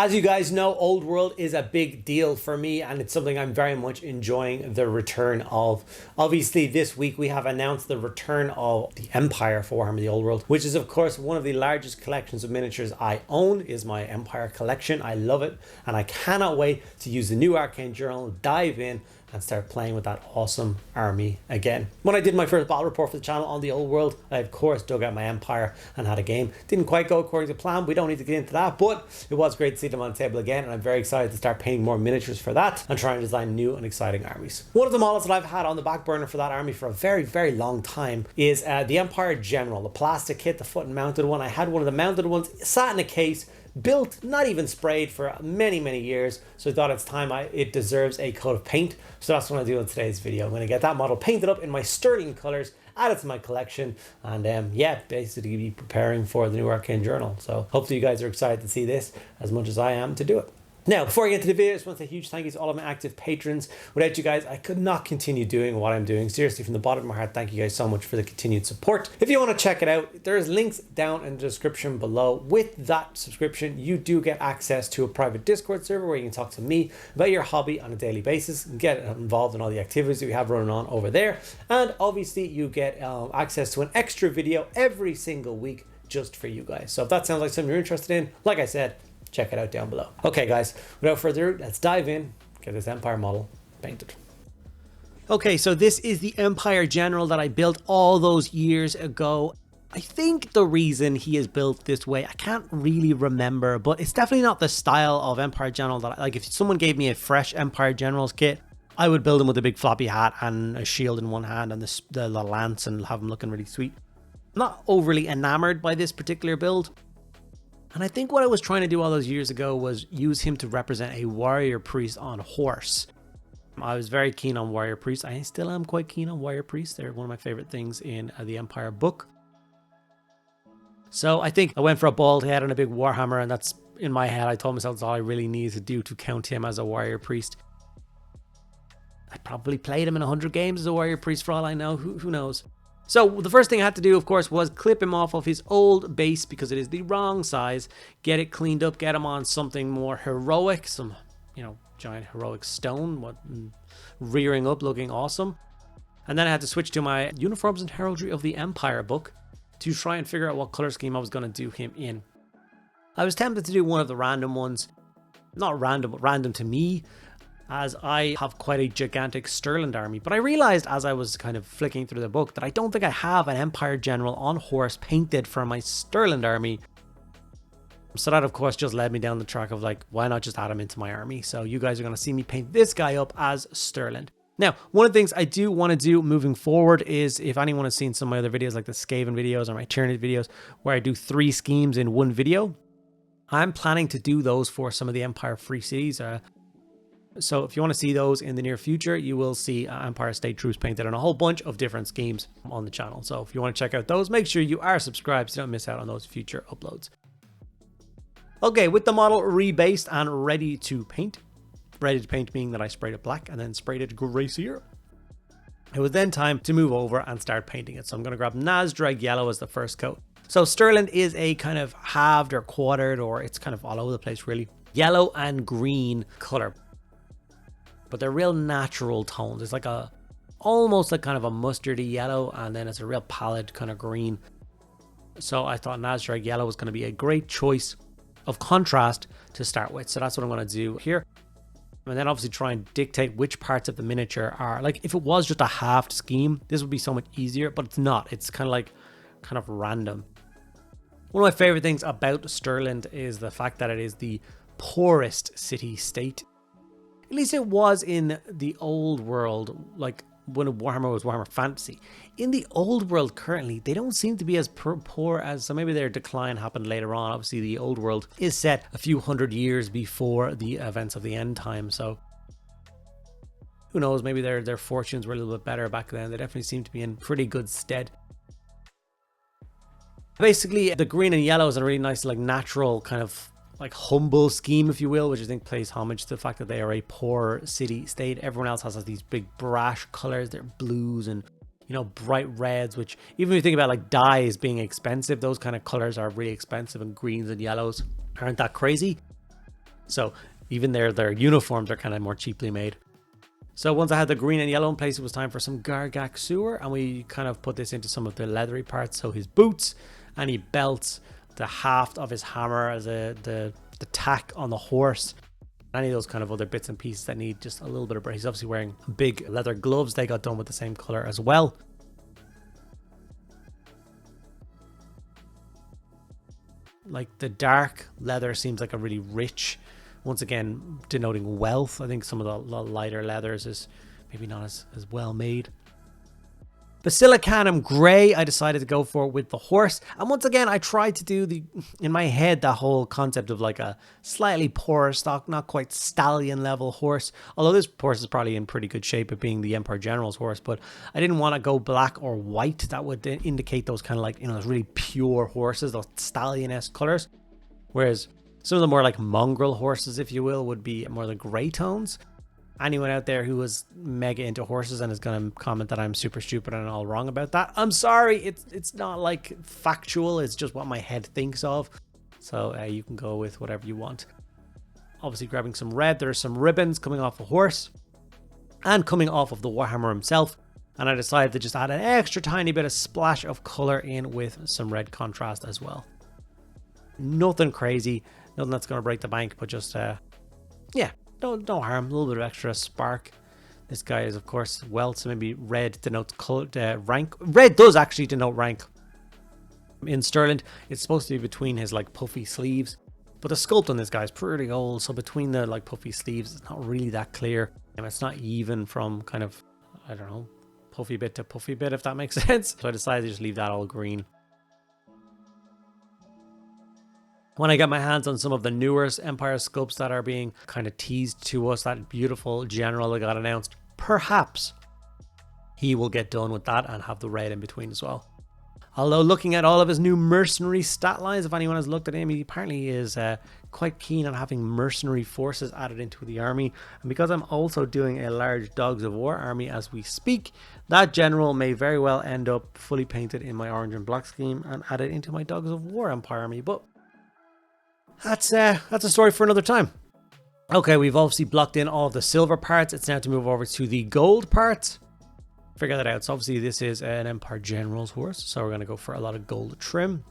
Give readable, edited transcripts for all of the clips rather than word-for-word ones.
As you guys know, Old World is a big deal for me, and it's something I'm very much enjoying the return of. Obviously, this week we have announced the return of the Empire for Warhammer the Old World, which is of course one of the largest collections of miniatures I own, is my Empire collection. I love it, and I cannot wait to use the new Arcane Journal, dive in, and start playing with that awesome army again. When I did my first battle report for the channel on the Old World, I of course dug out my Empire and had a game. Didn't quite go according to plan. We don't need to get into that, but it was great to see them on the table again, and I'm very excited to start painting more miniatures for that and trying to design new and exciting armies. One of the models that I've had on the back burner for that army for a very long time is the Empire General, the plastic kit, the foot and mounted one. I had one of the mounted ones, sat in a case, built, not even sprayed for many years, so I thought it's time it deserves a coat of paint. So that's what I do in today's video. I'm going to get that model painted up in my Stirland colors, add it to my collection, and yeah, basically be preparing for the new Arcane Journal. So hopefully you guys are excited to see this as much as I am to do it. Now, before I get into the video, I just want to say a huge thank you to all of my active patrons. Without you guys, I could not continue doing what I'm doing. Seriously, from the bottom of my heart, thank you guys so much for the continued support. If you want to check it out, there's links down in the description below. With that subscription, you do get access to a private Discord server where you can talk to me about your hobby on a daily basis and get involved in all the activities that we have running on over there. And obviously, you get access to an extra video every single week just for you guys. So if that sounds like something you're interested in, like I said, check it out down below. Okay guys, without further ado, let's dive in, get this Empire model painted. Okay, so this is the Empire General that I built all those years ago. I think the reason he is built this way, I can't really remember, but it's definitely not the style of Empire General that like if someone gave me a fresh Empire General's kit, I would build him with a big floppy hat and a shield in one hand and the lance and have him looking really sweet. I'm not overly enamored by this particular build. And I think what I was trying to do all those years ago was use him to represent a warrior priest on horse. I was very keen on warrior priests. I still am quite keen on warrior priests. They're one of my favorite things in the Empire book. So I think I went for a bald head and a big warhammer, and that's in my head. I told myself that's all I really needed to do to count him as a warrior priest. I probably played him in 100 games as a warrior priest for all I know. Who knows? So the first thing I had to do, of course, was clip him off of his old base because it is the wrong size, get it cleaned up, get him on something more heroic, some, you know, giant heroic stone, rearing up, looking awesome. And then I had to switch to my Uniforms and Heraldry of the Empire book to try and figure out what color scheme I was going to do him in. I was tempted to do one of the random ones, not random, but random to me, as I have quite a gigantic Stirland army. But I realized as I was kind of flicking through the book that I don't think I have an Empire General on horse painted for my Stirland army. So that of course just led me down the track of like, why not just add him into my army? So you guys are going to see me paint this guy up as Stirland. Now, one of the things I do want to do moving forward is, if anyone has seen some of my other videos like the Skaven videos or my Tyranid videos where I do 3 schemes in one video, I'm planning to do those for some of the Empire free cities. So if you want to see those in the near future, you will see Empire State Troops painted on a whole bunch of different schemes on the channel. So if you want to check out those, make sure you are subscribed so you don't miss out on those future uploads. Okay, with the model rebased and ready to paint. Ready to paint meaning that I sprayed it black and then sprayed it gracier. It was then time to move over and start painting it. So I'm going to grab Nazdrag Yellow as the first coat. So Stirland is a kind of halved or quartered, or it's kind of all over the place really, yellow and green color. But they're real natural tones. It's like almost like kind of a mustardy yellow, and then it's a real pallid kind of green. So I thought Nazdrag Yellow was going to be a great choice of contrast to start with. So that's what I'm going to do here. And then obviously try and dictate which parts of the miniature are, like if it was just a halved scheme, this would be so much easier, but it's not. It's kind of random. One of my favorite things about Stirland is the fact that it is the poorest city-state. At least it was in the old world, like when Warhammer was Warhammer Fantasy. In the old world currently, they don't seem to be as poor as, so maybe their decline happened later on. Obviously, the old world is set a few hundred years before the events of the end time, so who knows, maybe their fortunes were a little bit better back then. They definitely seem to be in pretty good stead. Basically, the green and yellow is a really nice, like natural kind of like humble scheme, if you will, which I think pays homage to the fact that they are a poor city state. Everyone else has these big brash colors. They're blues and, you know, bright reds, which even if you think about like dyes being expensive, those kind of colors are really expensive, and greens and yellows aren't that crazy. So even their uniforms are kind of more cheaply made. So once I had the green and yellow in place, it was time for some Gargak sewer, and we kind of put this into some of the leathery parts. So his boots, any belts, the haft of his hammer, the tack on the horse, any of those kind of other bits and pieces that need just a little bit of break. He's obviously wearing big leather gloves. They got done with the same color as well. Like the dark leather seems like a really rich, once again denoting wealth. I think some of the lighter leathers is maybe not as well made. Basilicanum grey I decided to go for with the horse, and once again I tried to do in my head the whole concept of like a slightly poorer stock, not quite stallion level horse, although this horse is probably in pretty good shape of being the Empire General's horse, but I didn't want to go black or white. That would indicate those kind of like, you know, those really pure horses, those stallion-esque colors, whereas some of the more like mongrel horses, if you will, would be more the gray tones. Anyone out there who was mega into horses and is going to comment that I'm super stupid and all wrong about that, I'm sorry. It's not like factual. It's just what my head thinks of. So you can go with whatever you want. Obviously grabbing some red. There's some ribbons coming off a horse and coming off of the Warhammer himself. And I decided to just add an extra tiny bit of splash of color in with some red contrast as well. Nothing crazy. Nothing that's going to break the bank, but just, yeah. No harm, a little bit of extra spark. This guy is, of course, wealth, so maybe red denotes rank. Red does actually denote rank. In Stirland, it's supposed to be between his like puffy sleeves, but the sculpt on this guy is pretty old, so between the like puffy sleeves, it's not really that clear. And it's not even from kind of, I don't know, puffy bit to puffy bit, if that makes sense. So I decided to just leave that all green. When I get my hands on some of the newer Empire sculpts that are being kind of teased to us, that beautiful general that got announced, perhaps he will get done with that and have the red in between as well. Although looking at all of his new mercenary stat lines, if anyone has looked at him, he apparently is quite keen on having mercenary forces added into the army. And because I'm also doing a large Dogs of War army as we speak, that general may very well end up fully painted in my orange and black scheme and added into my Dogs of War Empire army. But that's a story for another time. Okay, we've obviously blocked in all of the silver parts. It's now to move over to the gold parts. Figure that out. So obviously this is an Empire General's horse, so we're going to go for a lot of gold trim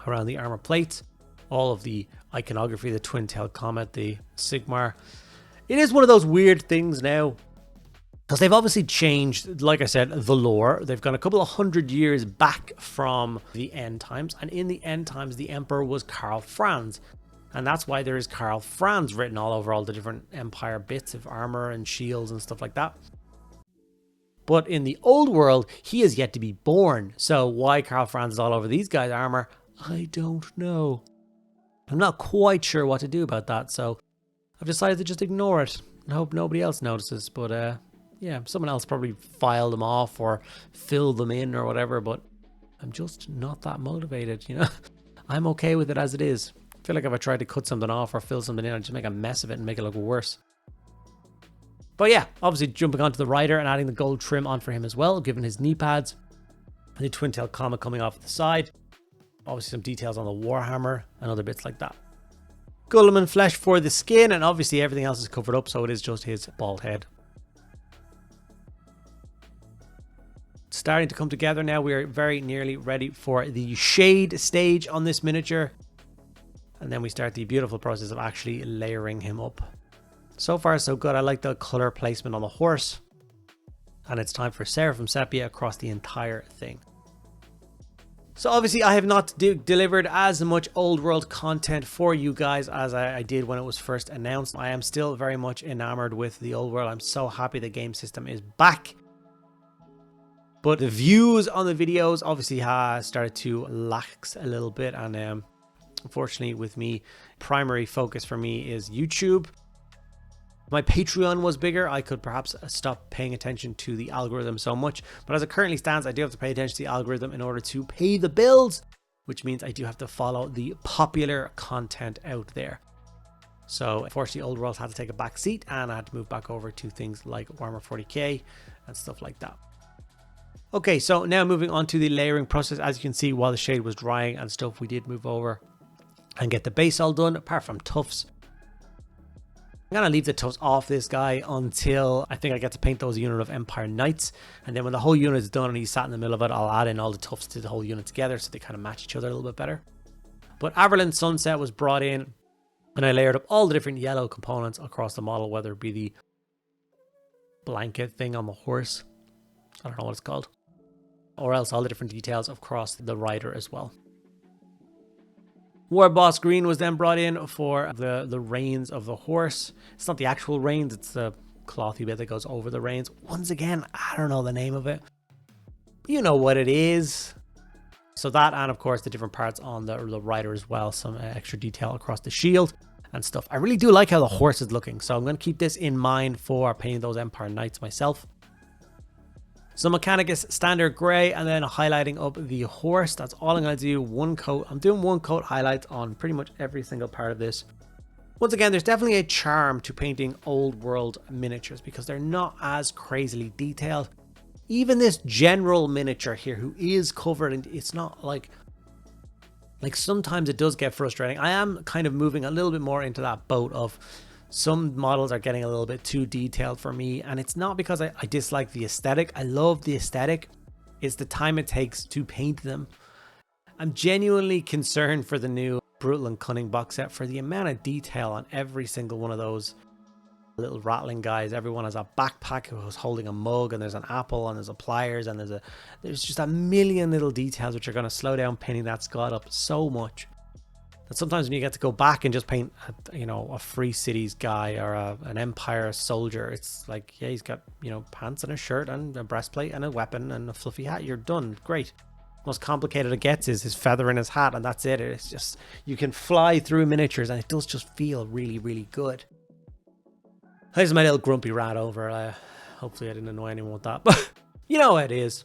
around the armor plates, all of the iconography, the twin-tailed comet, the Sigmar. It is one of those weird things now, because they've obviously changed, like I said, the lore. They've gone a couple of 100 years back from the end times, and in the end times the Emperor was Karl Franz. And that's why there is Karl Franz written all over all the different Empire bits of armor and shields and stuff like that. But in the old world, he is yet to be born. So why Karl Franz is all over these guys' armor, I don't know. I'm not quite sure what to do about that. So I've decided to just ignore it and hope nobody else notices. But yeah, someone else probably filed them off or filled them in or whatever. But I'm just not that motivated, you know. I'm okay with it as it is. I feel like if I tried to cut something off or fill something in, I'd just make a mess of it and make it look worse. But yeah, obviously jumping onto the rider and adding the gold trim on for him as well, given his knee pads. And the twin-tailed comet coming off the side. Obviously some details on the Warhammer and other bits like that. Guilliman flesh for the skin, and obviously everything else is covered up, so it is just his bald head. Starting to come together now. We are very nearly ready for the shade stage on this miniature. And then we start the beautiful process of actually layering him up. So far so good. I like the color placement on the horse. And it's time for Seraphim Sepia across the entire thing. So obviously I have not delivered as much old world content for you guys as I did when it was first announced. I am still very much enamored with the old world. I'm so happy the game system is back. But the views on the videos obviously has started to lax a little bit, and unfortunately with me, primary focus for me is YouTube. If my Patreon was bigger, I could perhaps stop paying attention to the algorithm so much. But as it currently stands, I do have to pay attention to the algorithm in order to pay the bills, which means I do have to follow the popular content out there. So unfortunately, Old World had to take a back seat, and I had to move back over to things like Warhammer 40k and stuff like that. Okay, so now moving on to the layering process. As you can see, while the shade was drying and stuff, we did move over and get the base all done, apart from tufts. I'm going to leave the tufts off this guy until I think I get to paint those unit of Empire Knights. And then when the whole unit is done and he's sat in the middle of it, I'll add in all the tufts to the whole unit together so they kind of match each other a little bit better. But Averland Sunset was brought in and I layered up all the different yellow components across the model, whether it be the blanket thing on the horse, I don't know what it's called, or else all the different details across the rider as well. War Boss Green was then brought in for the reins of the horse. It's not the actual reins, it's the clothy bit that goes over the reins. Once again, I don't know the name of it. You know what it is. So that, and of course the different parts on the rider as well, some extra detail across the shield and stuff. I really do like how the horse is looking, so I'm going to keep this in mind for painting those Empire Knights myself. So Mechanicus standard grey, and then highlighting up the horse. That's all I'm going to do. One coat. I'm doing one coat highlights on pretty much every single part of this. Once again, there's definitely a charm to painting old world miniatures because they're not as crazily detailed. Even this general miniature here who is covered, and it's not like sometimes it does get frustrating. I am kind of moving a little bit more into that boat of some models are getting a little bit too detailed for me, and it's not because I dislike the aesthetic. I love the aesthetic. It's the time it takes to paint them. I'm genuinely concerned for the new Brutal and Cunning box set for the amount of detail on every single one of those little rattling guys. Everyone has a backpack who's holding a mug, and there's an apple, and there's a pliers, and there's just a million little details which are going to slow down painting that Scott up so much. That sometimes when you get to go back and just paint, a Free Cities guy or an Empire soldier, it's like, yeah, he's got, pants and a shirt and a breastplate and a weapon and a fluffy hat. You're done. Great. Most complicated it gets is his feather in his hat, and that's it. It's just, you can fly through miniatures, and it does just feel really, really good. There's my little grumpy rat over. Hopefully I didn't annoy anyone with that, but you know how it is.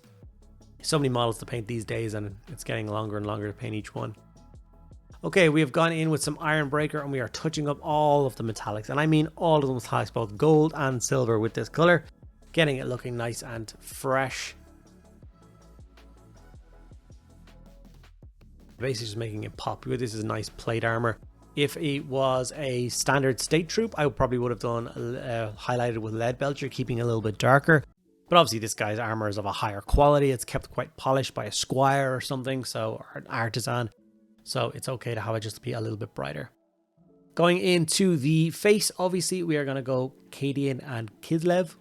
So many models to paint these days, and it's getting longer and longer to paint each one. Okay, we have gone in with some Iron Breaker, and we are touching up all of the metallics, and I mean all of the metallics, both gold and silver with this color, getting it looking nice and fresh. Basically just making it pop. This is nice plate armor. If it was a standard state troop, I probably would have done highlighted with lead belcher, keeping it a little bit darker. But obviously this guy's armor is of a higher quality. It's kept quite polished by a squire or something, or an artisan. So it's okay to have it just be a little bit brighter. Going into the face, obviously we are going to go Cadian and Kislev.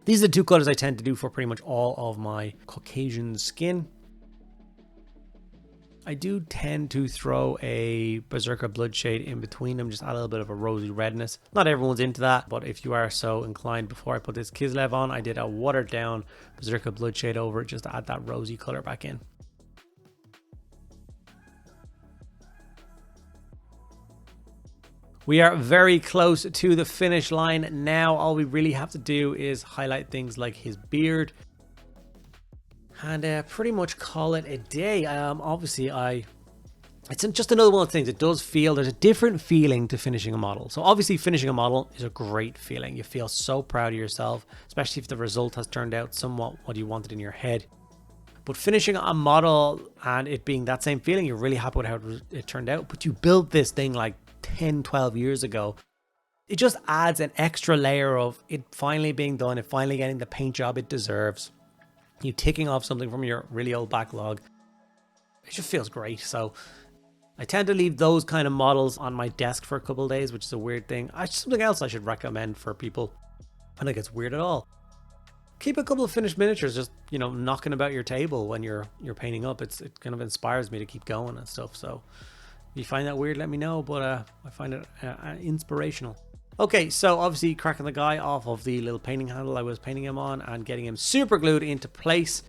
These are the two colors I tend to do for pretty much all of my Caucasian skin. I do tend to throw a Berserker Bloodshade in between them, just add a little bit of a rosy redness. Not everyone's into that, but if you are so inclined, before I put this Kislev on, I did a watered down Berserker Bloodshade over it just to add that rosy color back in. We are very close to the finish line now. All we really have to do is highlight things like his beard and pretty much call it a day. Obviously, it's just another one of the things. It does feel, there's a different feeling to finishing a model. So obviously finishing a model is a great feeling. You feel so proud of yourself, especially if the result has turned out somewhat what you wanted in your head. But finishing a model and it being that same feeling, you're really happy with how it turned out. But you built this thing like 10, 12 years ago. It just adds an extra layer of it finally being done, it finally getting the paint job it deserves. You ticking off something from your really old backlog. It just feels great. So I tend to leave those kind of models on my desk for a couple of days, which is a weird thing. Something else I should recommend for people. I don't think it's weird at all. Keep a couple of finished miniatures just, knocking about your table when you're painting up. It kind of inspires me to keep going and stuff. So if you find that weird, let me know, but I find it inspirational. Okay, so obviously cracking the guy off of the little painting handle I was painting him on and getting him super glued into place.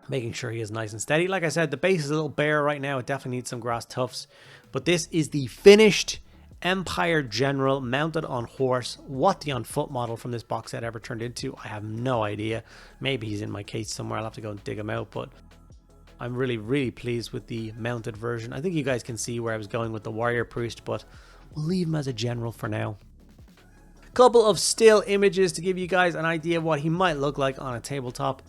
Making sure he is nice and steady. Like I said, the base is a little bare right now. It definitely needs some grass tufts. But this is the finished Empire General mounted on horse. What the on foot model from this box set ever turned into, I have no idea. Maybe he's in my case somewhere. I'll have to go and dig him out, but I'm really, really pleased with the mounted version. I think you guys can see where I was going with the warrior priest, but we'll leave him as a general for now. Couple of still images to give you guys an idea of what he might look like on a tabletop.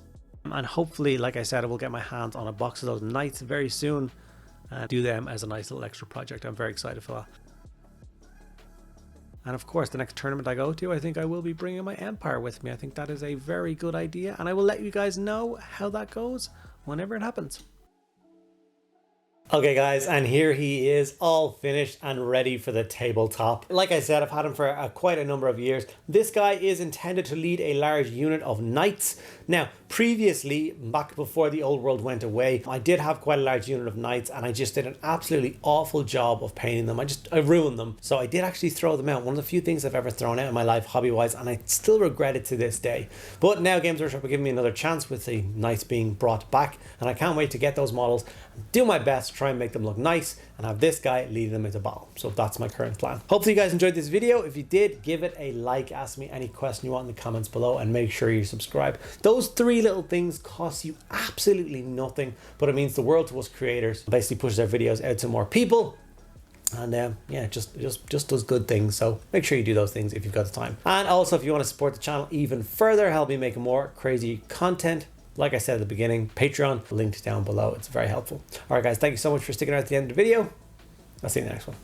And hopefully, like I said, I will get my hands on a box of those knights very soon and do them as a nice little extra project. I'm very excited for that. And of course, the next tournament I go to, I think I will be bringing my Empire with me. I think that is a very good idea, and I will let you guys know how that goes whenever it happens. Okay guys, and here he is, all finished and ready for the tabletop. Like I said, I've had him for quite a number of years. This guy is intended to lead a large unit of knights. Now, previously, back before the old world went away, I did have quite a large unit of knights, and I just did an absolutely awful job of painting them. I ruined them. So I did actually throw them out. One of the few things I've ever thrown out in my life, hobby-wise, and I still regret it to this day. But now Games Workshop are giving me another chance with the knights being brought back, and I can't wait to get those models, do my best to try and make them look nice, and have this guy leading them into battle. So that's my current plan. Hopefully you guys enjoyed this video. If you did, give it a like, ask me any question you want in the comments below, and make sure you subscribe. Those 3 little things cost you absolutely nothing, but it means the world to us creators. Basically pushes our videos out to more people, and yeah, just does good things. So make sure you do those things if you've got the time. And also, if you want to support the channel even further, help me make more crazy content, like I said at the beginning, Patreon, linked down below. It's very helpful. All right guys, thank you so much for sticking around at the end of the video. I'll see you in the next one.